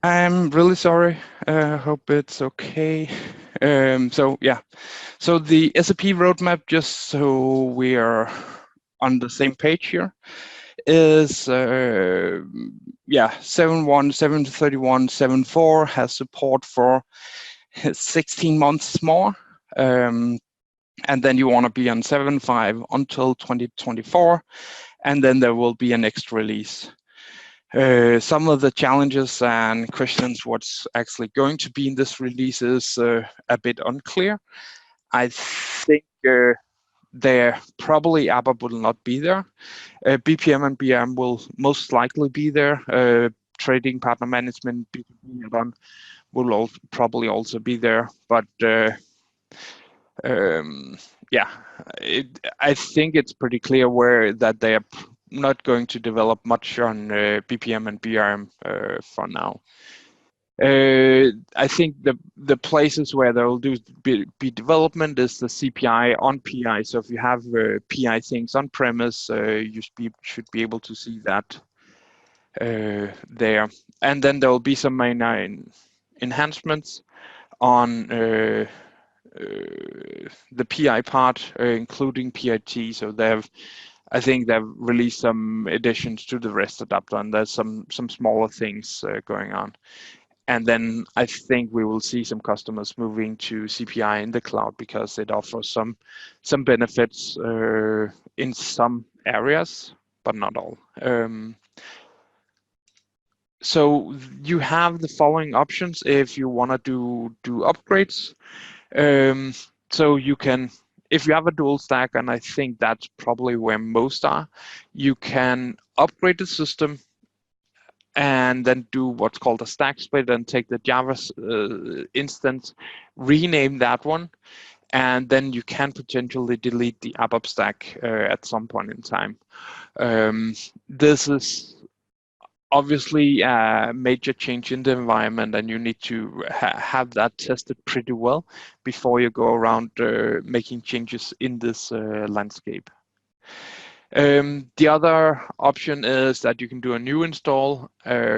I'm really sorry. Hope it's okay. So yeah, so the SAP roadmap, just so we are on the same page here, is yeah, 7.1, 7.31, 7.4 has support for 16 months more. And then you want to be on 7.5 until 2024, and then there will be a next release. Some of the challenges and questions what's actually going to be in this release is a bit unclear. I think there probably ABAP will not be there. BPM and BM will most likely be there. Trading, partner management, B2B, and on will probably also be there. But yeah, I think it's pretty clear that they are not going to develop much on BPM and BRM for now. I think the places where there will be development is the CPI on PI. So if you have PI things on premise, you should be able to see that there. And then there will be some minor enhancements on the PI part, including PIT. So I think they've released some additions to the REST adapter, and there's some smaller things going on. And then I think we will see some customers moving to CPI in the cloud because it offers some benefits in some areas, but not all. So you have the following options if you want to do upgrades. So you can, if you have a dual stack, and I think that's probably where most are, you can upgrade the system and then do what's called a stack split and take the Java instance, rename that one, and then you can potentially delete the ABAP stack at some point in time. This is obviously a major change in the environment, and you need to have that tested pretty well before you go around making changes in this landscape. The other option is that you can do a new install,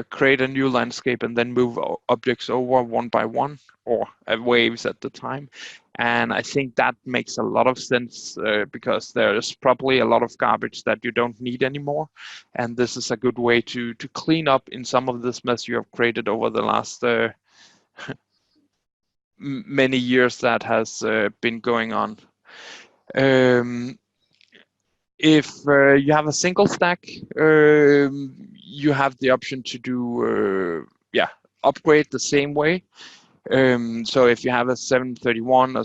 create a new landscape, and then move objects over one by one or waves at the time. And I think that makes a lot of sense because there's probably a lot of garbage that you don't need anymore. And this is a good way to clean up in some of this mess you have created over the last many years that has been going on. If you have a single stack, you have the option to do upgrade the same way. So if you have a 731, a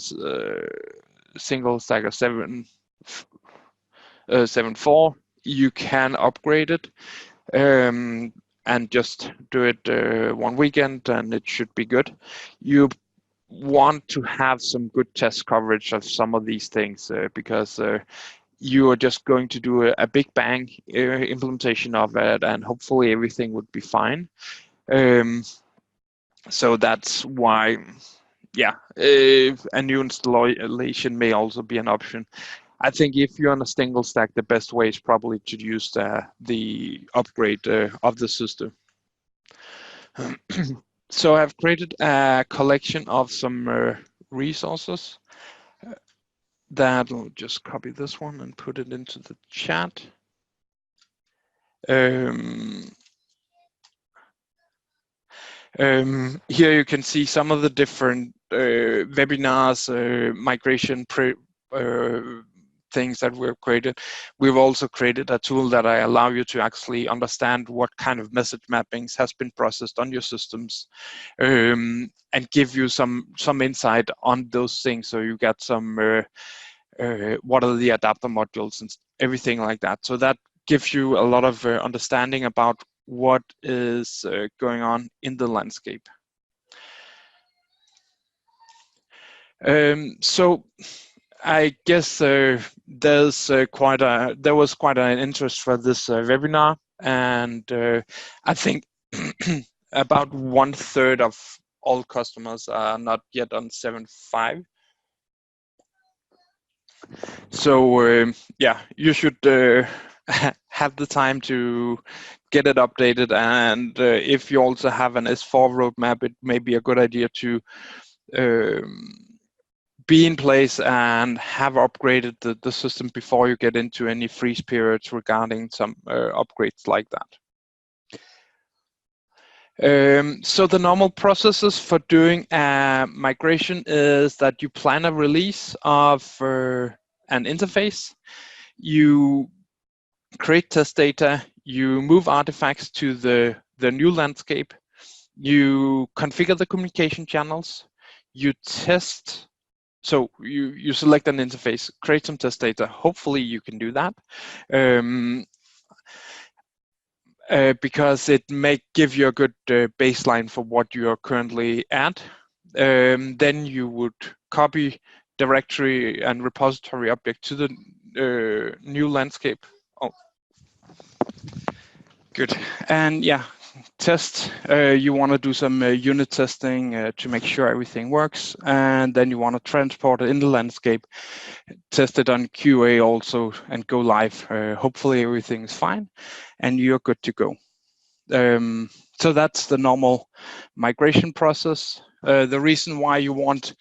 single stack of 7.4, you can upgrade it and just do it one weekend, and it should be good. You want to have some good test coverage of some of these things because you are just going to do a big bang implementation of it, and hopefully everything would be fine. So that's why, a new installation may also be an option. I think if you're on a single stack, the best way is probably to use the upgrade of the system. So I've created a collection of some resources that I'll just copy this one and put it into the chat. Here you can see some of the different webinars, migration things that we've created. We've also created a tool that I allow you to actually understand what kind of message mappings has been processed on your systems, and give you some insight on those things. So you get some what are the adapter modules and everything like that. So that gives you a lot of understanding about what is going on in the landscape. So I guess there was quite an interest for this webinar, and I think about 1/3 of all customers are not yet on 7.5. So yeah, you should have the time to get it updated. And if you also have an S4 roadmap, it may be a good idea to be in place and have upgraded the system before you get into any freeze periods regarding some upgrades like that. So the normal processes for doing a migration is that you plan a release of an interface, you create test data, you move artifacts to the new landscape, you configure the communication channels, you test. So you select an interface, create some test data. Hopefully you can do that. Because it may give you a good baseline for what you are currently at. Then you would copy directory and repository object to the new landscape. Oh, good. And yeah, test. You want to do some unit testing to make sure everything works, and then you want to transport it in the landscape, test it on QA also, and go live. Hopefully everything is fine, and you're good to go. So that's the normal migration process. The reason why you want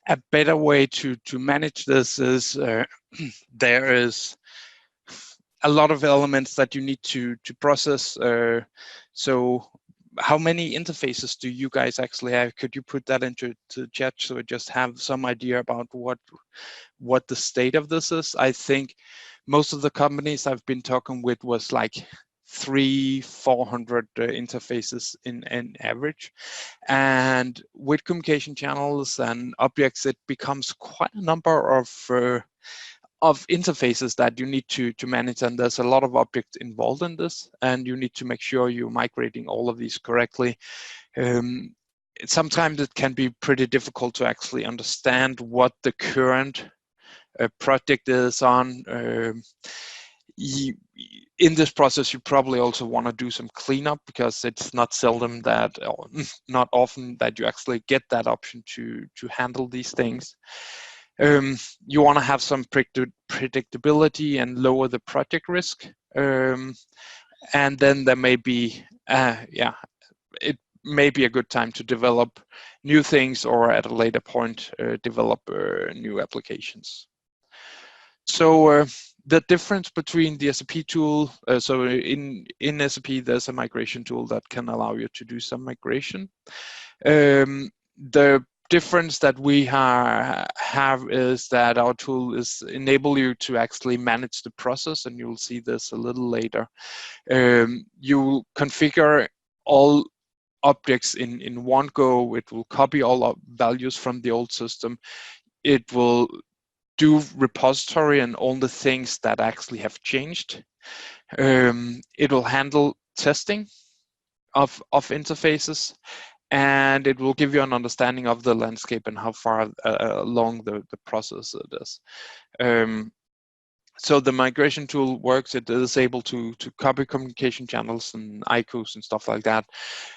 a better way to manage this is there is a lot of elements that you need to process. So how many interfaces do you guys actually have? Could you put that into the chat so we just have some idea about what the state of this is? I think most of the companies I've been talking with was like 300-400 interfaces in average, and with communication channels and objects, it becomes quite a number of interfaces that you need to manage, and there's a lot of objects involved in this, and you need to make sure you're migrating all of these correctly. Sometimes it can be pretty difficult to actually understand what the current project is on. In this process, you probably also want to do some cleanup, because it's not seldom that, or not often, that you actually get that option to handle these things. You want to have some predictability and lower the project risk. And then there may be, it may be a good time to develop new things, or at a later point, develop new applications. So the difference between the SAP tool, so in SAP, there's a migration tool that can allow you to do some migration. The difference that we have is that our tool is enable you to actually manage the process, and you'll see this a little later. You will configure all objects in one go. It will copy all values from the old system. It will do repository and all the things that actually have changed. It will handle testing of interfaces, and it will give you an understanding of the landscape and how far along the process it is. So the migration tool works. It is able to copy communication channels and ICOs and stuff like that.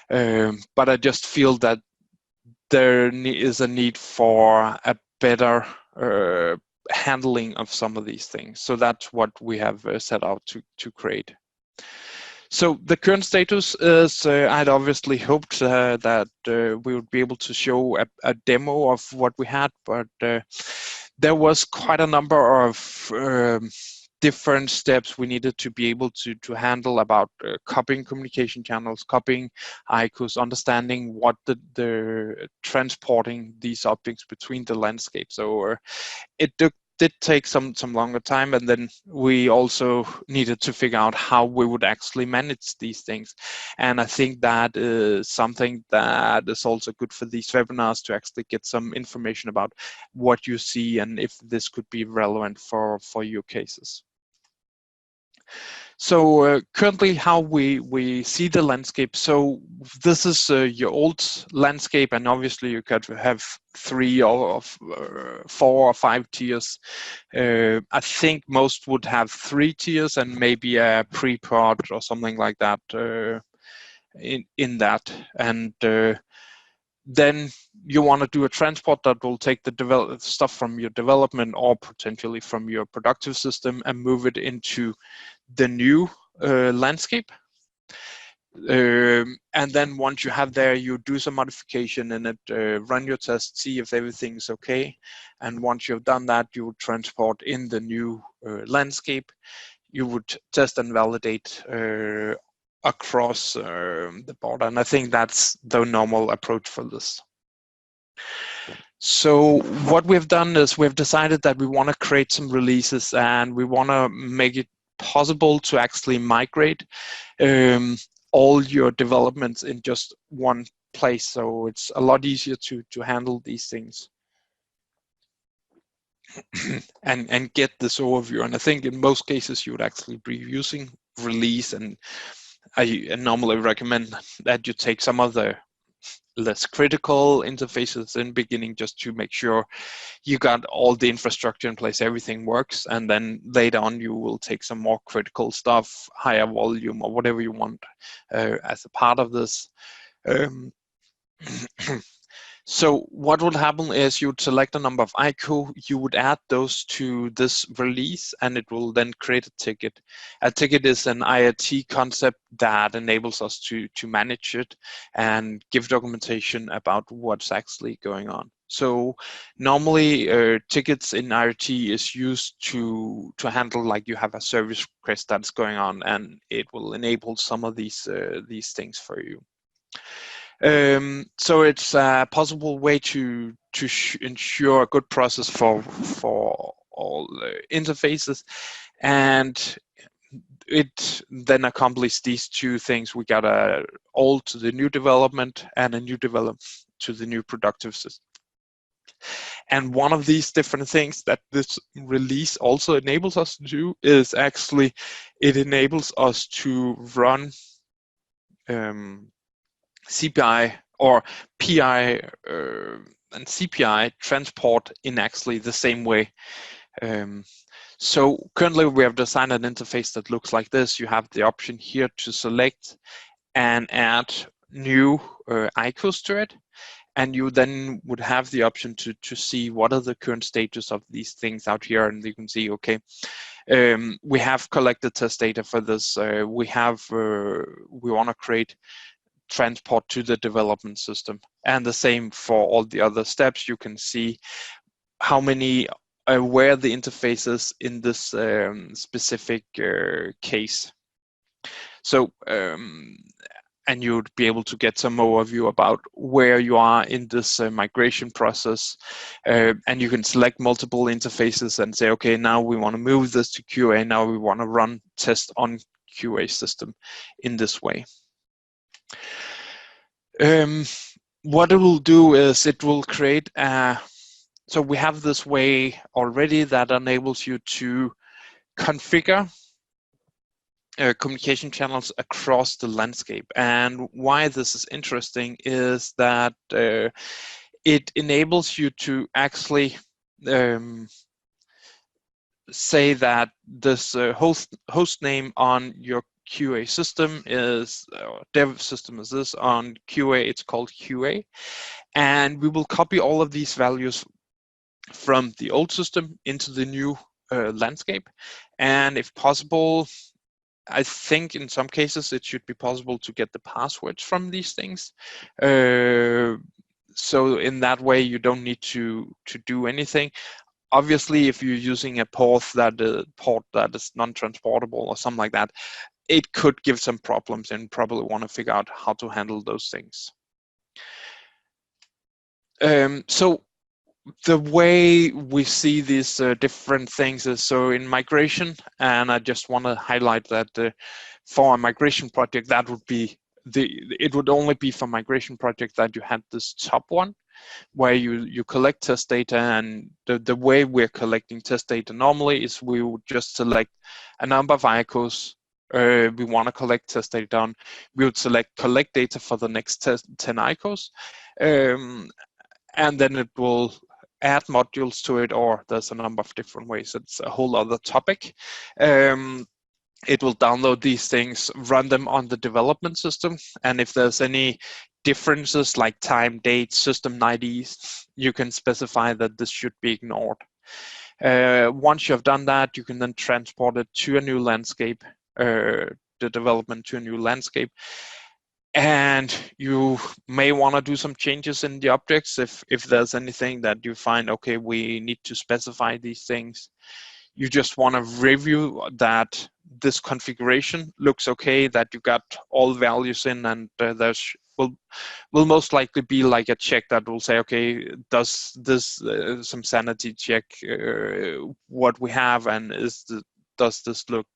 But I just feel that there is a need for a better handling of some of these things. So that's what we have set out to create. So the current status is, I'd obviously hoped that we would be able to show a demo of what we had, but there was quite a number of different steps we needed to be able to handle about copying communication channels, copying ICOs, understanding what the transporting these objects between the landscapes. So it did take some longer time, and then we also needed to figure out how we would actually manage these things. And I think that is something that is also good for these webinars, to actually get some information about what you see and if this could be relevant for your cases. So currently how we see the landscape. So this is your old landscape, and obviously you could have 3 or 4 or 5 tiers. I think most would have 3 tiers and maybe a pre-prod or something like that in that. And then you want to do a transport that will take the stuff from your development or potentially from your productive system and move it into the new landscape. And then once you have there, you do some modification in it, run your test, see if everything's okay. And once you've done that, you would transport in the new landscape. You would test and validate across the border. And I think that's the normal approach for this. So what we've done is we've decided that we want to create some releases and we want to make it possible to actually migrate all your developments in just one place. So it's a lot easier to handle these things and get this overview. And I think in most cases you would actually be using release, and I normally recommend that you take some of the less critical interfaces in beginning just to make sure you got all the infrastructure in place, everything works, and then later on you will take some more critical stuff, higher volume or whatever you want as a part of this. So what would happen is you'd select a number of ICO, you would add those to this release, and it will then create a ticket. A ticket is an IRT concept that enables us to manage it and give documentation about what's actually going on. So normally tickets in IRT is used to handle, like you have a service request that's going on, and it will enable some of these things for you. So it's a possible way to ensure a good process for all interfaces, and it then accomplishes these two things. We got a old to the new development and a new development to the new productive system. And one of these different things that this release also enables us to do is actually it enables us to run CPI or PI and CPI transport in actually the same way. So currently we have designed an interface that looks like this. You have the option here to select and add new ICOs to it. And you then would have the option to see what are the current status of these things out here. And you can see, okay, we have collected test data for this. We want to create transport to the development system, and the same for all the other steps. You can see how many where the interface is in this specific case. So and you'd be able to get some overview about where you are in this migration process, and you can select multiple interfaces and say, okay, now we want to move this to QA, now we want to run test on QA system in this way. What it will do is it will create so we have this way already that enables you to configure communication channels across the landscape. And why this is interesting is that it enables you to actually say that this host name on your QA system is, dev system is this, on QA it's called QA, and we will copy all of these values from the old system into the new landscape. And if possible, I think in some cases it should be possible to get the passwords from these things. So in that way you don't need to do anything. Obviously, if you're using a port that is non-transportable or something like that, it could give some problems, and probably want to figure out how to handle those things. So the way we see these different things is, so in migration, and I just want to highlight that for a migration project, that would be it would only be for migration project that you had this top one, where you collect test data. And the way we're collecting test data normally is we would just select a number of ICOs we want to collect test data on. We would select collect data for the next 10 ICOs, and then it will add modules to it, or there's a number of different ways. It's a whole other topic. it will download these things, run them on the development system, and if there's any differences like time, date, system IDs, you can specify that this should be ignored. Once you have done that, you can then transport it to a new landscape, the development to a new landscape. And you may want to do some changes in the objects if there's anything that you find, okay, we need to specify these things. You just want to review that this configuration looks okay, that you got all values in, and there's will most likely be like a check that will say, okay, does this some sanity check what we have, and does this look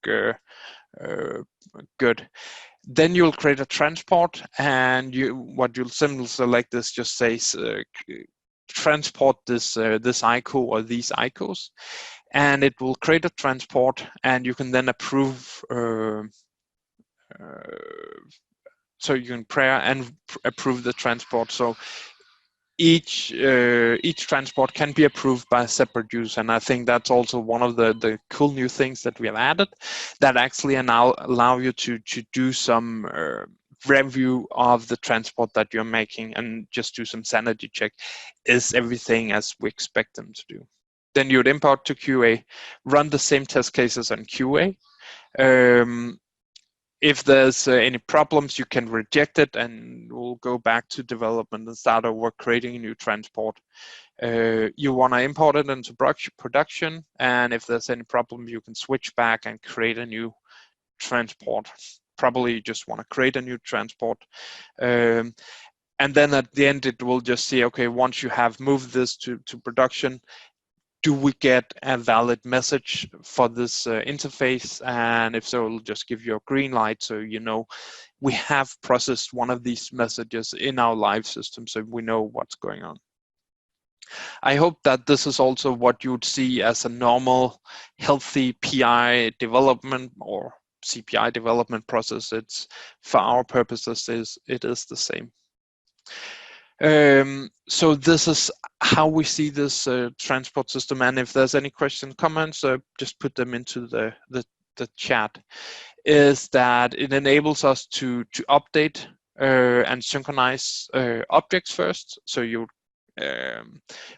good? Then you'll create a transport, and what you'll simply select is just says transport this ICO or these ICOs, and it will create a transport, and you can then approve. So you can approve the transport. So each transport can be approved by a separate user, and I think that's also one of the cool new things that we have added, that actually allow you to do some review of the transport that you're making and just do some sanity check. Is everything as we expect them to do? Then you'd import to QA, run the same test cases on QA. If there's any problems, you can reject it, and we'll go back to development and start over creating a new transport. You want to import it into production, and if there's any problem, you can switch back and create a new transport. Probably you just want to create a new transport. And then at the end, it will just say, okay, once you have moved this to production, do we get a valid message for this interface? And if so, it'll just give you a green light, so you know we have processed one of these messages in our live system, so we know what's going on. I hope that this is also what you'd see as a normal, healthy PI development or CPI development process. It's, for our purposes, it is the same. So this is how we see this transport system, and if there's any questions, comments, just put them into the chat. Is that it enables us to update and synchronize objects first. So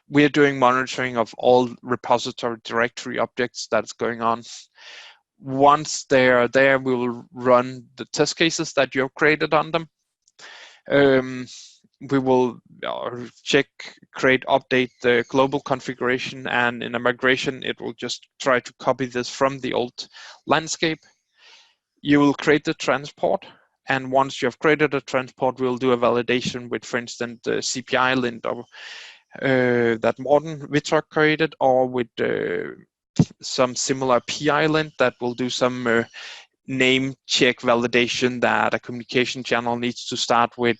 we're doing monitoring of all repository directory objects that's going on. Once they are there, we will run the test cases that you have created on them. We will check, create, update the global configuration, and in a migration, it will just try to copy this from the old landscape. You will create the transport, and once you have created a transport, we'll do a validation with, for instance, the CPI lint that Morten Wittrock created, or with some similar PI lint that will do some name check validation that a communication channel needs to start with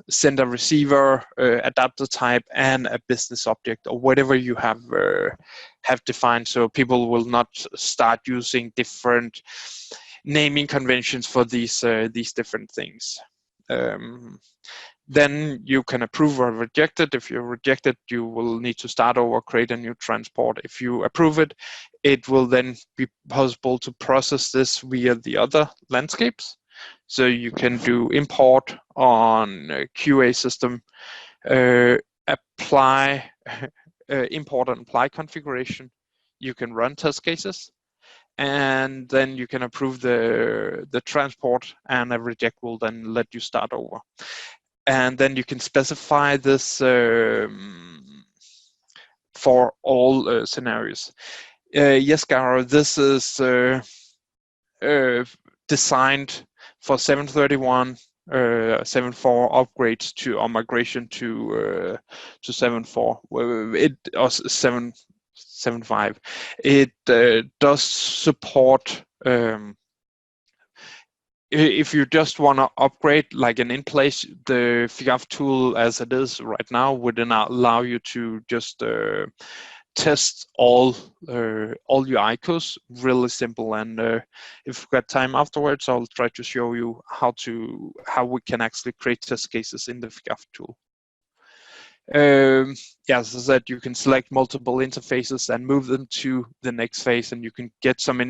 sender receiver, adapter type, and a business object, or whatever you have defined, so people will not start using different naming conventions for these different things. Then you can approve or reject it. If you reject it, you will need to start over, create a new transport. If you approve it, it will then be possible to process this via the other landscapes. So you can do import on QA system, apply, import and apply configuration. You can run test cases, and then you can approve the transport, and a reject will then let you start over. And then you can specify this for all scenarios. Yes, Garo, this is designed for 7.31, 7.4 upgrades to our migration to 7.4, or 7.5. It does support. If you just want to upgrade like an in-place, the Figaf tool as it is right now would allow you to just test all your ICOs, really simple. And if we've got time afterwards, I'll try to show you how we can actually create test cases in the Figaf tool. Yeah, as I said, you can select multiple interfaces and move them to the next phase, and you can get some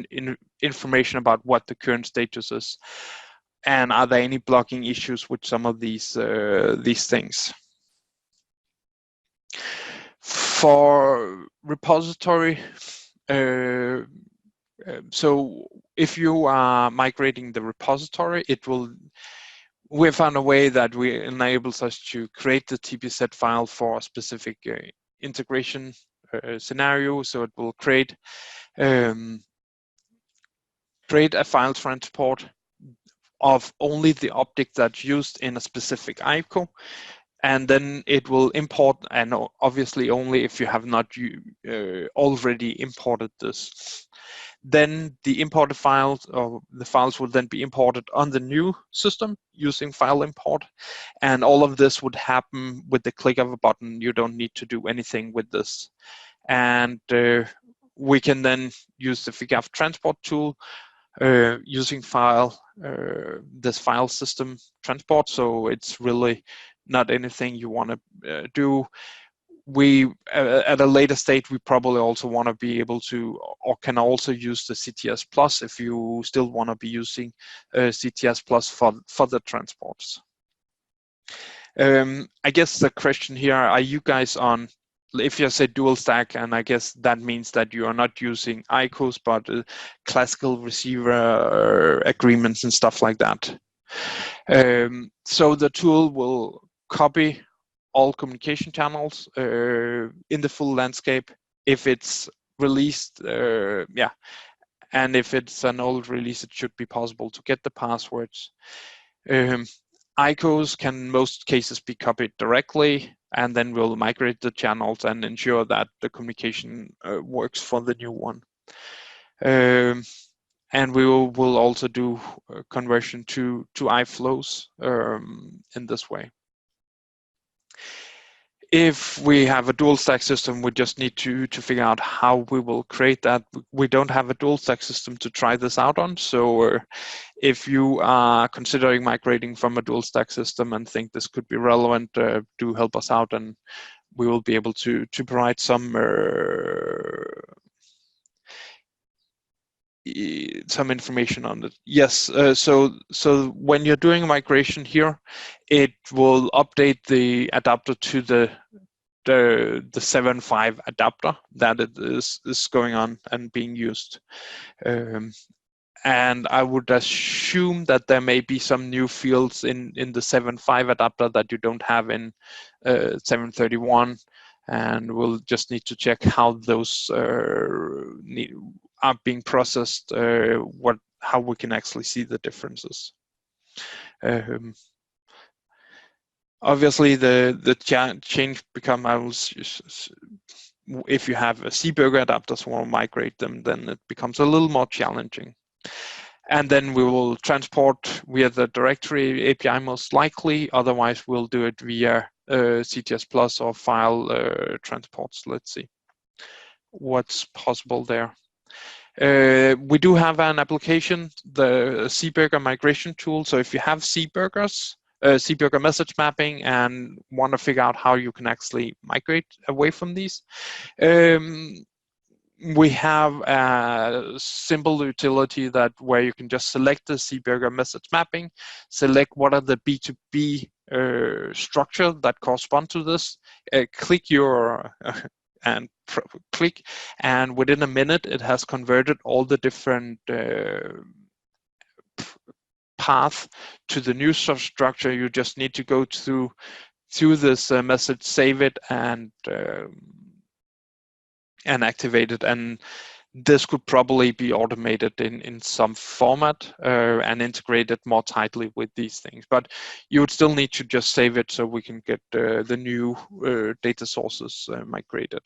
information about what the current status is, and are there any blocking issues with some of these things. For repository, so if you are migrating the repository, we found a way that enables us to create the TPZ file for a specific integration scenario. So it will create a file transport of only the object that's used in a specific ICO, and then it will import, and obviously only if you have not already imported this. Then the imported files, or the files, will then be imported on the new system using file import, and all of this would happen with the click of a button. You don't need to do anything with this. And we can then use the Figaf transport tool using this file system transport. So it's really not anything you want to do. At a later state, we probably also want to be able to, or can also use the CTS Plus if you still want to be using CTS Plus for the transports. I guess the question here, are you guys on, if you say dual stack, and I guess that means that you are not using ICOs, but classical receiver agreements and stuff like that. So the tool will copy all communication channels in the full landscape. If it's released, and if it's an old release, it should be possible to get the passwords. ICOs can in most cases be copied directly, and then we'll migrate the channels and ensure that the communication works for the new one. And we will also do conversion to iFlows in this way. If we have a dual stack system, we just need to figure out how we will create that. We don't have a dual stack system to try this out on. So if you are considering migrating from a dual stack system and think this could be relevant, do help us out, and we will be able to provide some information on it. Yes, so when you're doing a migration here, it will update the adapter to the 7.5 adapter that it is going on and being used. And I would assume that there may be some new fields in the 7.5 adapter that you don't have in 7.31, and we'll just need to check how those are being processed, how we can actually see the differences. Obviously, the change becomes, if you have a Seeburger adapters want to migrate them, then it becomes a little more challenging. And then we will transport via the directory API most likely. Otherwise, we'll do it via CTS Plus or file transports. Let's see what's possible there. We do have an application, the Seeburger migration tool. So if you have Seeburgers, Seeburger message mapping, and want to figure out how you can actually migrate away from these, we have a simple utility where you can just select the Seeburger message mapping, select what are the B2B structure that correspond to this, click your and click, and within a minute it has converted all the different path to the new structure. You just need to go through this message, save it, and activate it. And this could probably be automated in some format and integrated more tightly with these things. But you would still need to just save it so we can get the new data sources migrated.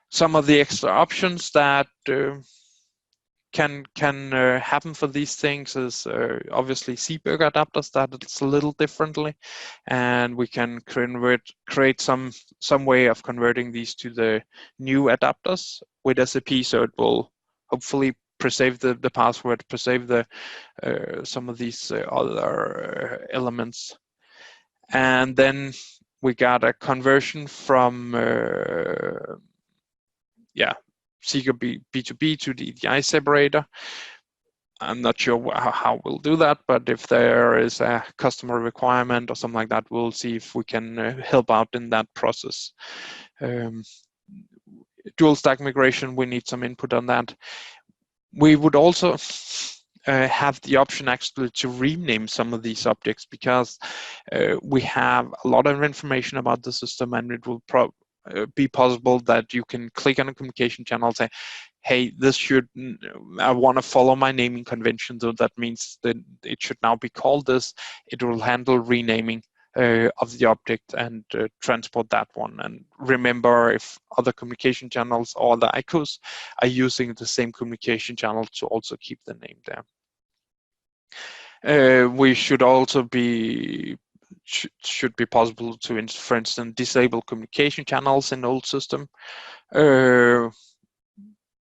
Some of the extra options that can happen for these things is obviously Seeburger adapters, that it's a little differently, and we can create some way of converting these to the new adapters with SAP, so it will hopefully preserve the password, preserve the some of these other elements. And then we got a conversion from Seeburger B2B to the EDI separator. I'm not sure how we'll do that, but if there is a customer requirement or something like that, we'll see if we can help out in that process. Dual stack migration, we need some input on that. We would also have the option actually to rename some of these objects, because we have a lot of information about the system, and it will be possible that you can click on a communication channel and say, hey, this should, I want to follow my naming convention, so that means that it should now be called this. It will handle renaming of the object and transport that one. And remember, if other communication channels or the ICOs are using the same communication channel, to also keep the name there. We should also be should be possible to, for instance, disable communication channels in old system, where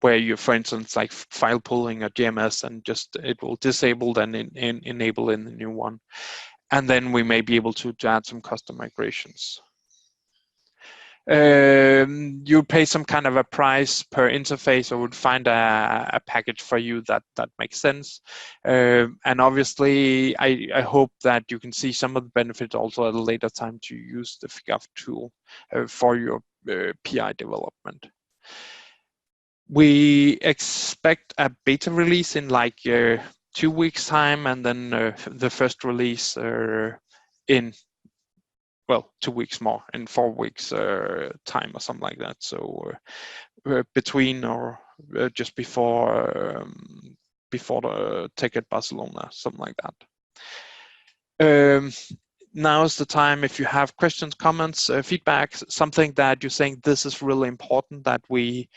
you, for instance, like file pulling or GMS, and just it will disable then enable in the new one. And then we may be able to add some custom migrations. You pay some kind of a price per interface, or would find a package for you that makes sense. And obviously, I hope that you can see some of the benefits also at a later time to use the Figaf tool for your PI development. We expect a beta release in like 2 weeks time, and then the first release in, well, 2 weeks more, in 4 weeks time or something like that. So between or just before the Tech at Barcelona, something like that. Now is the time, if you have questions, comments, feedback, something that you're saying this is really important that we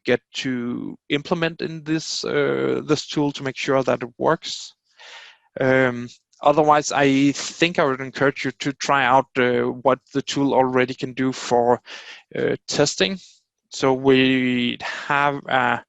get to implement in this this tool to make sure that it works. Otherwise, I think I would encourage you to try out what the tool already can do for testing. So we have a